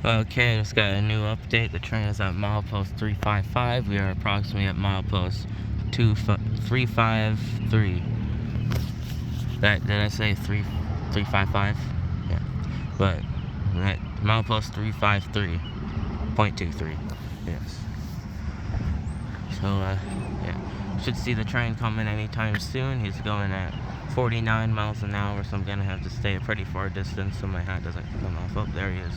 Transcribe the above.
Okay, just got a new update. The train is at milepost 355. We are approximately at milepost 353. Did I say 355? Yeah. But at milepost 353.23. Yes. So yeah. Should see the train coming anytime soon. He's going at 49 miles an hour, so I'm gonna have to stay a pretty far distance so my hat doesn't come off. Oh, there he is.